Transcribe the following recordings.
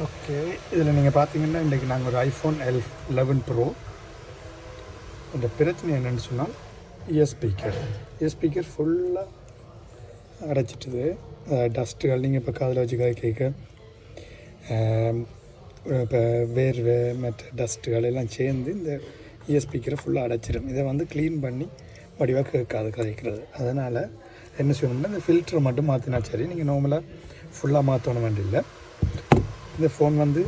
Okay, இதில் நீங்கள் பார்த்தீங்கன்னா இன்றைக்கி நாங்கள் ஒரு ஐஃபோன் 11 ப்ரோ. இந்த பிரச்சனை என்னென்னு சொன்னால் ஸ்பீக்கர் ஃபுல்லாக அடைச்சிட்டுது. டஸ்ட்டுகள் நீங்கள் இப்போ காதில் வச்சு கேட்க இப்போ வேர்வை மற்ற டஸ்ட்டுகள் எல்லாம் சேர்ந்து இந்த ஸ்பீக்கரை ஃபுல்லாக அடைச்சிடும். இதை வந்து க்ளீன் பண்ணி வடிவாக கேட்காது கதைக்கிறது. அதனால் என்ன செய்யணும்னா இந்த ஃபில்டரை மட்டும் மாற்றினா சரி. நீங்கள் நார்மலாக ஃபுல்லாக மாற்றணும் வேண்டியில்லை. இந்த ஃபோன் வந்து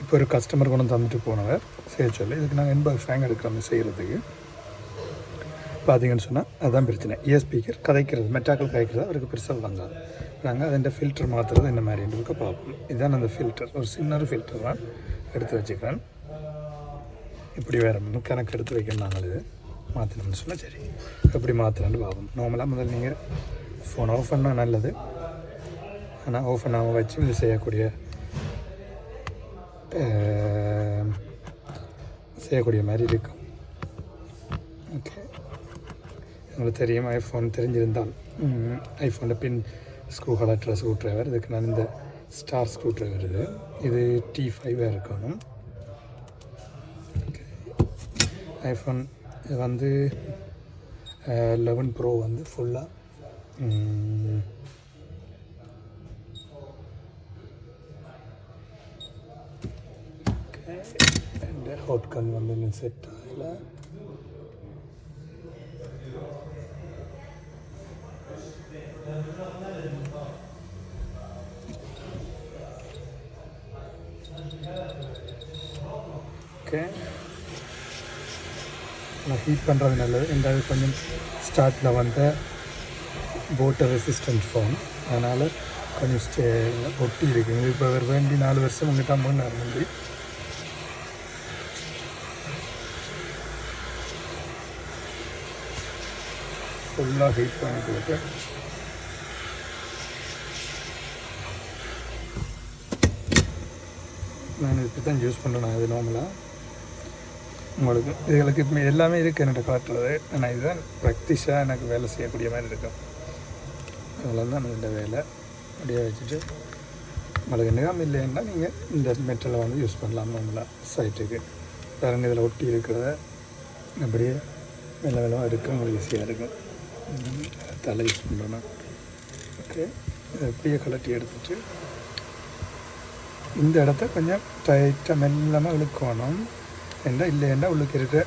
இப்போ ஒரு கஸ்டமர் கொண்டு தந்துட்டு போனவர் செய்ய சொல்லி இதுக்கு நாங்கள் 80 ஃப்ராங்க் எடுக்கிறோம் செய்கிறதுக்கு. பார்த்தீங்கன்னு சொன்னால் அதுதான் பிரச்சனை. ஸ்பீக்கர் கதைக்கிறது மெட்டாக்கள் கதைக்கிறது அவருக்கு பெருசாக வழங்காது. நாங்கள் அதிൻ്റെ ஃபில்டர் மாற்றுறது என்ன மாதிரின்றதுக்கு பார்ப்போம். இதுதான் அந்த ஃபில்டர், ஒரு சின்ன ஃபில்டர் தான் எடுத்து வச்சுக்கிறேன். இப்படி வேறு கணக்கு எடுத்து வைக்கணும். நாங்கள் இது மாற்றினோம்னு சொன்னால் சரி, எப்படி மாற்றலான்னு பார்ப்போம். நார்மலாக முதல்ல நீங்கள் ஃபோன் ஆஃப் பண்ணால் நல்லது. ஆனால் ஆஃப் பண்ணாமல் வச்சு இது செய்யக்கூடிய மாதிரி இருக்கும். ஓகே, உங்களுக்கு தெரியும் ஐஃபோன் தெரிஞ்சிருந்தால் ஐஃபோனில் பின் ஸ்க்ரூ ட்ரைவர். இதுக்கு நான் இந்த ஸ்டார் ஸ்க்ரூ ட்ரைவர் இது T5 இருக்கணும். ஓகே, ஐஃபோன் இது வந்து 11 ப்ரோ வந்து ஃபுல்லாக ஹாட் கன் வந்து இன்னும் செட் ஆகலை. ஓகே, நான் ஹீட் பண்ணுறது நல்லது. இந்த கொஞ்சம் ஸ்டார்ட்டில் வந்த வாட்டர் ரெசிஸ்டன்ட் ஃபோன், அதனால் கொஞ்சம் ஒட்டி இருக்குங்க. இப்போ ஒரு வேண்டி 4 வருஷம் உங்கள்கிட்ட முன்னாடி ஃபுல்லாக ஹீட் பண்ணி கொடுக்க. நான் இப்படி தான் யூஸ் பண்ணுறேன். அது நார்மலாக உங்களுக்கு இதுகளுக்கு இப்போ எல்லாமே இருக்குது என்னோட காட்டுறது. ஆனால் இதுதான் ப்ராக்டிஸாக எனக்கு வேலை செய்யக்கூடிய மாதிரி இருக்கும். அவ்வளோதான் என்னோட வேலை. அப்படியே வச்சுட்டு உங்களுக்கு நிகம் இல்லைன்னா நீங்கள் இந்த மெட்டலை வந்து யூஸ் பண்ணலாம். நார்மலாக சைட்டுக்கு பாருங்க, இதில் ஒட்டி இருக்கிறத அப்படியே வெள்ளம் எடுக்க உங்களுக்கு ஈஸியாக இருக்கும். தலை யூஸ் பண்ணுறேன்னா ஓகே, அப்படியே கலட்டி எடுத்துட்டு இந்த இடத்த கொஞ்சம் டைட்டாக மெல்லமாக இழுக்கணும். இல்லைன்னா உள்ளுக்கு இருக்க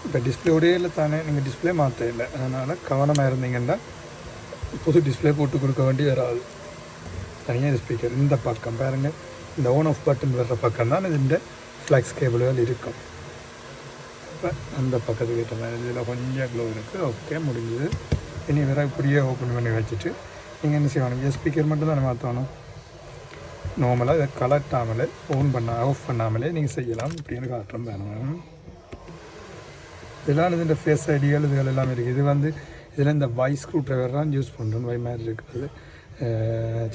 இப்போ டிஸ்பிளேயோடையே இல்லை தானே, நீங்கள் டிஸ்பிளே மாற்ற இல்லை. அதனால் கவனமாக இருந்தீங்கன்னா புது டிஸ்பிளே போட்டு கொடுக்க வேண்டி வராது. தனியாக ஸ்பீக்கர் இந்த பக்கம் பாருங்கள், இந்த ஆன் ஆஃப் பட்டன் வர்ற பக்கம் தான் இந்த ஃப்ளெக்ஸ் கேபிள்கள் இருக்கும். இப்போ அந்த பக்கத்துக்கு ஏற்ற மாதிரி இதில் கொஞ்சம் க்ளோ இருக்குது. ஓகே, முடிஞ்சது. இனி வேறு இப்படியே ஓப்பன் பண்ணி வச்சுட்டு நீங்கள் என்ன செய்யணும், ஸ்பீக்கர் மட்டும் தானே மாற்றணும். நார்மலாக இதை கலட்டாமலே ஆஃப் பண்ணாமலே நீங்கள் செய்யலாம். இப்படின்னு காட்டுறோம் பாருங்க. இதெல்லாம் இந்த ஃபேஸ் ஐடிகள் இதுகள் எல்லாமே இருக்குது. இது வந்து இதில் இந்த ஸ்க்ரூ ட்ரைவர் தான் யூஸ் பண்ணுறோம். மாதிரி இருக்கிறது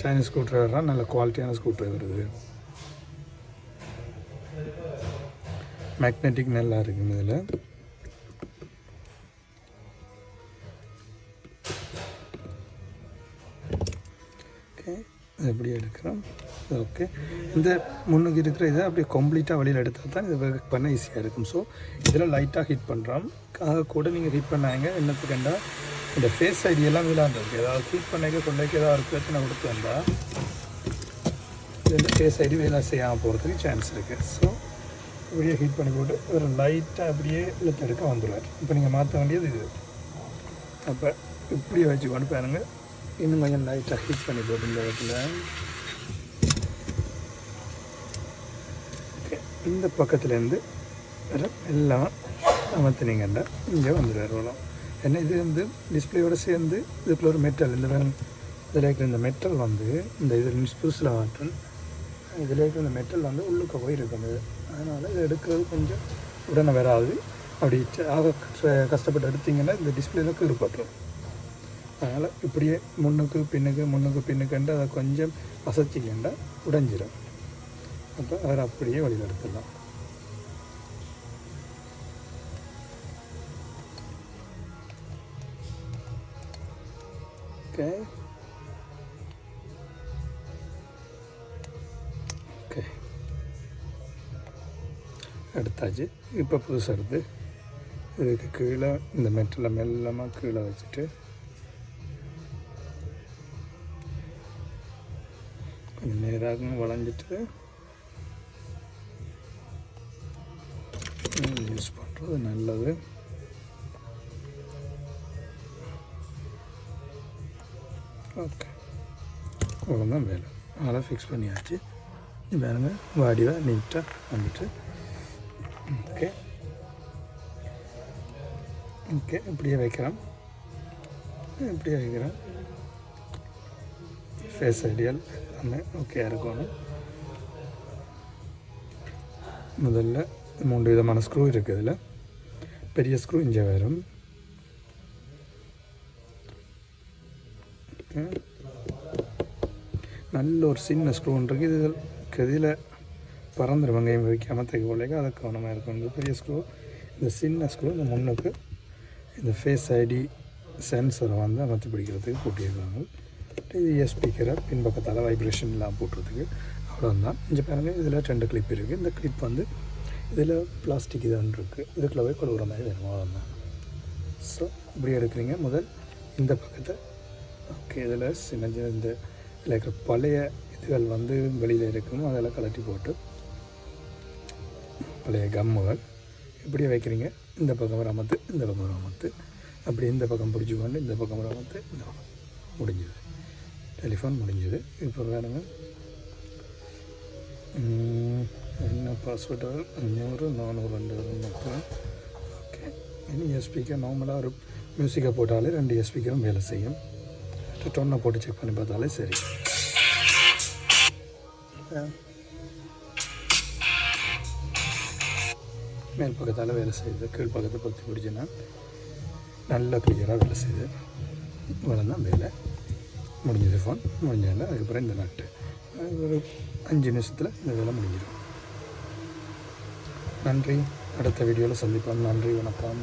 சைனீஸ் ஸ்க்ரூ ட்ரைவர் தான், நல்ல குவாலிட்டியான ஸ்க்ரூ ட்ரைவர். இது மேக்னெட்டிக் நல்லா இருக்குங்க இதில். ஓகே, எப்படி எடுக்கிறோம். ஓகே, இந்த முன்னுக்கு இருக்கிற இதை அப்படியே கம்ப்ளீட்டாக வெளியில் எடுத்தால் தான் இது ஒர்க் பண்ண ஈஸியாக இருக்கும். ஸோ இதில் லைட்டாக ஹீட் பண்ணுறோம். கூட நீங்கள் ஹீட் பண்ணாங்க என்னத்துக்குண்டா இந்த ஃபேஸ் ஐடியெல்லாம் விளாண்டுருக்கு. ஏதாவது ஹீட் பண்ணாக்க கொண்டாக்கி ஏதாவது ஒரு பிரச்சனை கொடுத்து வந்தால் இந்த ஃபேஸ் ஐடி வேலை செய்யாமல் போகிறதுக்கு சான்ஸ் இருக்குது. ஸோ இப்படியே ஹீட் பண்ணி போட்டு ஒரு லைட்டாக அப்படியே இழுத்து எடுக்க வந்துடுவார். இப்போ நீங்கள் மாற்ற வேண்டியது இது. அப்போ இப்படியே வச்சு கொண்டு பாருங்கள். இன்னும் கொஞ்சம் லைட்டாக ஹீட் பண்ணி போட்டு இந்த இடத்துல இந்த பக்கத்துலேருந்து எல்லாம் அமர்த்தினீங்கன்னா இங்கே வந்துடுவார் வரும். ஏன்னா இது வந்து டிஸ்பிளேயோடு சேர்ந்து இதுக்குள்ள ஒரு மெட்டல் இதில் இருக்கிற இந்த மெட்டல் வந்து இந்த இதில் புதுசில் மாற்றல் இதில் இருக்கிற இந்த மெட்டல் வந்து உள்ளுக்க போய் இருக்குது. அதனால் இதை எடுக்கிறது கொஞ்சம் உடனே வராது. அப்படி கஷ்டப்பட்டு எடுத்திங்கன்னா இந்த டிஸ்பிளேல கீழ்பட்டுரும். அதனால் இப்படியே முன்னுக்கு பின்னுக்குன்ட்டு அதை கொஞ்சம் அசைச்சிக்கண்டா உடைஞ்சிடும். அப்போ அதை அப்படியே வழியில் எடுத்துடலாம். ஓகே, ஓகே, எடுத்தாச்சு. இப்போ புதுசாக எடுத்து இதுக்கு கீழே இந்த மெட்டலை மெல்லமாக கீழே வச்சுட்டு கொஞ்சம் நேராக வளைஞ்சிட்டு யூஸ் பண்ணுறது நல்லது. ஓகே, அவ்வளோதான் வேலை. அதெல்லாம் ஃபிக்ஸ் பண்ணியாச்சு. பாருங்க வாடிவாக நீட்டாக வந்துட்டு. ஓகே ஓகே, இப்படியே வைக்கிறோம். ஃபேஸ் ஐடியல் எல்லாமே ஓகே இருக்கணும். முதல்ல 3 விதமான ஸ்க்ரூ இருக்குது. இதில் பெரிய ஸ்க்ரூ இங்கே வரும். நல்ல ஒரு சின்ன ஸ்க்ரூன்னு இருக்குது. இதில் பறந்துடும். வெங்காயம் வைக்காமல் தைக்க போலேங்க, அதை கவனமாக இருக்கும். இந்த பெரிய ஸ்க்ரூ, இந்த சின்ன ஸ்க்ரூ இந்த முன்னுக்கு இந்த ஃபேஸ் ஐடி சென்சரை வந்து அமர்த்தி பிடிக்கிறதுக்கு போட்டியிருக்காங்க. இது ஸ்பீக்கரை பின்பக்கத்தால் வைப்ரேஷன் எல்லாம் போட்டுறதுக்கு அவ்வளோதான். இங்கே பாருங்கள், இதில் 2 கிளிப் இருக்குது. இந்த கிளிப் வந்து இதில் பிளாஸ்டிக் இதுன்னு இருக்குது. இதுக்குள்ளே போய் கொடுக்குற மாதிரி வேணும், அவ்வளோதான். ஸோ இப்படி எடுக்கிறீங்க. முதல் இந்த பக்கத்தை ஓகே, இதில் சின்ன இந்த லைக் பழைய இதுகள் வந்து வெளியில் இருக்கும், அதெல்லாம் கலட்டி போட்டு பழைய கம்முகள் இப்படியே வைக்கிறீங்க. இந்த பக்கம் ஒரு அமர்த்து, இந்த பக்கம் ஒரு அமர்த்து, அப்படி இந்த பக்கம் பிடிச்சி கொண்டு இந்த பக்கம் ஒரு அமர்த்து, இந்த பக்கம் முடிஞ்சுது. டெலிஃபோன் முடிஞ்சுது. இப்போ வேணுங்க என்ன பாஸ்வேர்டு 500 400 ஓகே. இனி ஸ்பீக்கர் நார்மலாக ஒரு மியூசிக்கை போட்டாலே 2 ஸ்பீக்கரும் வேலை செய்யும். டொன்னை போட்டு செக் பண்ணி பார்த்தாலே சரி. மேல் பக்கத்தால் வேலை செய்யுது, கீழ் பக்கத்தை பொத்தி பிடிச்சின்னா நல்லா கிளியராக வேலை செய்யுது. இவ்வளோ தான் வேலை முடிஞ்சது. ஃபோன் முடிஞ்சால அதுக்கப்புறம் இந்த நட்டு ஒரு 5 நிமிஷத்தில் இந்த வேலை முடிஞ்சிடும். நன்றி. அடுத்த வீடியோவில் சந்திப்போம். நன்றி, வணக்கம்.